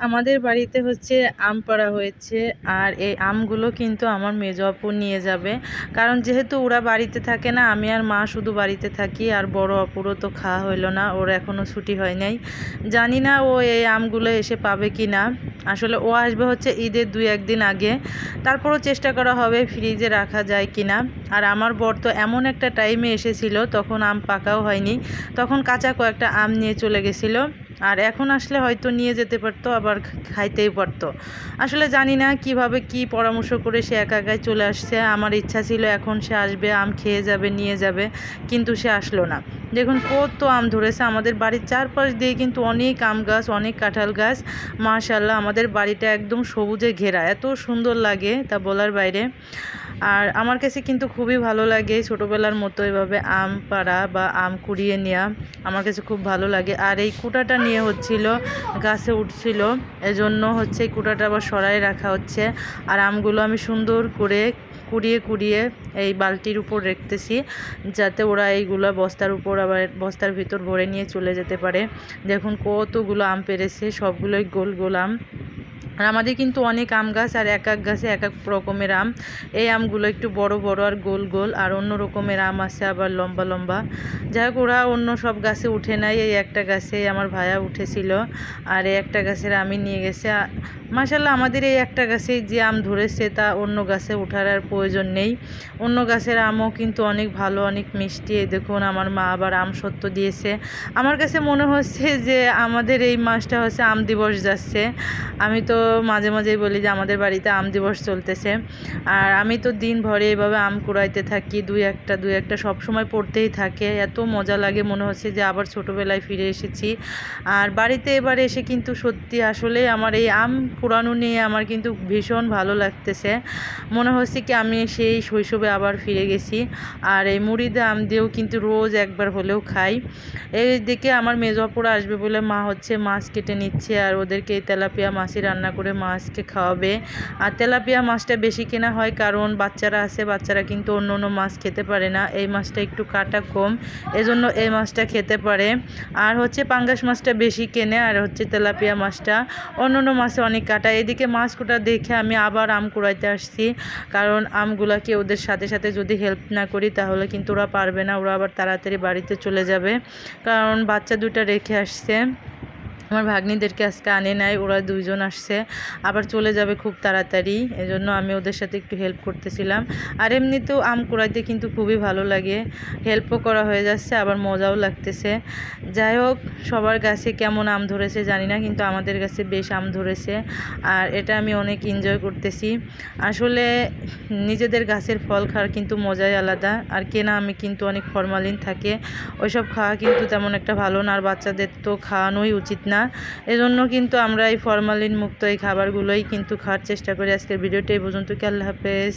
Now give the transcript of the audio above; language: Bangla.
আমাদের বাড়িতে হচ্ছে আম পাড়া হয়েছে। আর এই আমগুলো কিন্তু আমার মেজ আপু নিয়ে যাবে, কারণ যেহেতু ওরা বাড়িতে থাকে না, আমি আর মা শুধু বাড়িতে থাকি। আর বড় অপুরও তো খাওয়া হইলো না, ওর এখনও ছুটি হয় নাই। জানি না ও এই আমগুলো এসে পাবে কি না। আসলে ও আসবে হচ্ছে ঈদের 2-1 দিন আগে, তারপরও চেষ্টা করা হবে ফ্রিজে রাখা যায় কি না। আর আমার বর তো এমন একটা টাইমে এসেছিল, তখন আম পাকাও হয়নি, তখন কাঁচা কয়েকটা আম নিয়ে চলে গেছিলো। আর এখন আসলে হয়তো নিয়ে যেতে পারতো, আবার খাইতেই পারতো। আসলে জানি না কিভাবে কি পরামর্শ করে সে একা একাই চলে আসছে। আমার ইচ্ছা ছিল এখন সে আসবে, আম খেয়ে যাবে, নিয়ে যাবে, কিন্তু সে আসলো না। দেখুন কত আম ধরেছে আমাদের বাড়ির চারপাশ দিয়ে, কিন্তু অনেক আম গাছ, অনেক কাঁঠাল গাছ। মাশাআল্লাহ, আমাদের বাড়িটা একদম সবুজে ঘেরা, এত সুন্দর লাগে তা বলার বাইরে। আর আমার কাছে কিন্তু খুবই ভালো লাগে ছোটোবেলার মতো এভাবে আম পাড়া বা আম কুড়িয়ে নেওয়া, আমার কাছে খুব ভালো লাগে। আর এই কুটাটা নিয়ে হচ্ছিল গাছে উঠছিল, এজন্য হচ্ছে এই কুটাটা আবার সরাই রাখা হচ্ছে। আর আমগুলো আমি সুন্দর করে কুড়িয়ে কুড়িয়ে এই বালতির উপর রাখতেছি, যাতে ওরা এইগুলো বস্তার উপর আবার বস্তার ভিতর ভরে নিয়ে চলে যেতে পারে। দেখুন কতগুলো আম পেড়েছে, সবগুলোই গোল গোল আম। আর আমাদের কিন্তু অনেক আম গাছ, আর এক এক গাছে এক এক রকমের আম। এই আমগুলো একটু বড় বড় আর গোল গোল, আর অন্য রকমের আম আছে আবার লম্বা লম্বা। যাই হোক, ওরা অন্য সব গাছে উঠে নাই, এই একটা গাছে আমার ভাইয়া উঠেছিল, আর এই একটা গাছের আমি নিয়ে গেছে। মাশাল্লাহ, আমাদের এই একটা গাছে যে আম ধরেছে তা অন্য গাছে ওঠার আর প্রয়োজন নেই। অন্য গাছের আমও কিন্তু অনেক ভালো, অনেক মিষ্টি। এই দেখুন আমার মা আবার আম সত্ত্ব দিয়েছে। আমার কাছে মনে হচ্ছে যে আমাদের এই মাসটা হচ্ছে আম দিবস যাচ্ছে। আমি তো মাঝে মাঝেই বলি যে আমাদের বাড়িতে আম দিবস চলতেছে। আর আমি তো দিন ভরে এভাবে আম কুড়াইতে থাকি, দুই একটা সব সময় পড়তেই থাকে। এত মজা লাগে, মনে হচ্ছে যে আবার ছোটোবেলায় ফিরে এসেছি। আর বাড়িতে এবারে এসে কিন্তু সত্যি আসলে আমার এই আম কুড়ানো নিয়ে আমার কিন্তু ভীষণ ভালো লাগতেছে। মনে হচ্ছে কি আমি সেই শৈশবে আবার ফিরে গেছি। আর এই মুড়িতে আম দিয়েও কিন্তু রোজ একবার হলেও খাই। এই দিকে আমার মেজ অপুরা আসবে বলে মা হচ্ছে মাছ কেটে নিচ্ছে, আর ওদেরকে এই তেলাপিয়া মাছই রান্না করে মাছকে খাওয়াবে। আর তেলাপিয়া মাছটা বেশি কেনা হয়, কারণ বাচ্চারা আছে, বাচ্চারা কিন্তু অন্য অন্য মাছ খেতে পারে না। এই মাছটা একটু কাটা কম, এজন্য এই মাছটা খেতে পারে। আর হচ্ছে পাঙ্গাস মাছটা বেশি কেনে, আর হচ্ছে তেলাপিয়া মাছটা, অন্য অন্য মাছে অনেক কাটা। এদিকে মাছ কোটা দেখে আমি আবার আম কুড়াইতে আসছি, কারণ আমগুলাকে ওদের সাথে সাথে যদি হেল্প না করি তাহলে কিন্তু ওরা পারবে না, ওরা আবার তাড়াতাড়ি বাড়িতে চলে যাবে, কারণ বাচ্চা দুটা রেখে আসছে। আমার ভাগ্নিদেরকে আজকে আনে নাই, ওরা দুইজন আসছে, আবার চলে যাবে খুব তাড়াতাড়ি, এজন্য আমি ওদের সাথে একটু হেল্প করতেছিলাম। আর এমনিতেও আম কুড়াইতে কিন্তু খুবই ভালো লাগে, হেল্পও করা হয়ে যাচ্ছে, আবার মজাও লাগতেছে। যাই হোক, সবার গাছে কেমন আম ধরেছে জানি না, কিন্তু আমাদের গাছে বেশ আম ধরেছে। আর এটা আমি অনেক এনজয় করতেছি। আসলে নিজেদের গাছের ফল খাওয়ার কিন্তু মজাই আলাদা। আর কেনা আমি কিন্তু অনেক ফরমালিন থাকে, ওইসব খাওয়া কিন্তু তেমন একটা ভালো না, আর বাচ্চাদের তো খাওয়ানোই উচিত না। এজন্য কিন্তু আমরা এই ফরমালিন মুক্ত এই খাবারগুলোই কিন্তু খাওয়ার চেষ্টা করি। আজকের ভিডিওটা এই পর্যন্ত। আল্লাহ হাফেজ।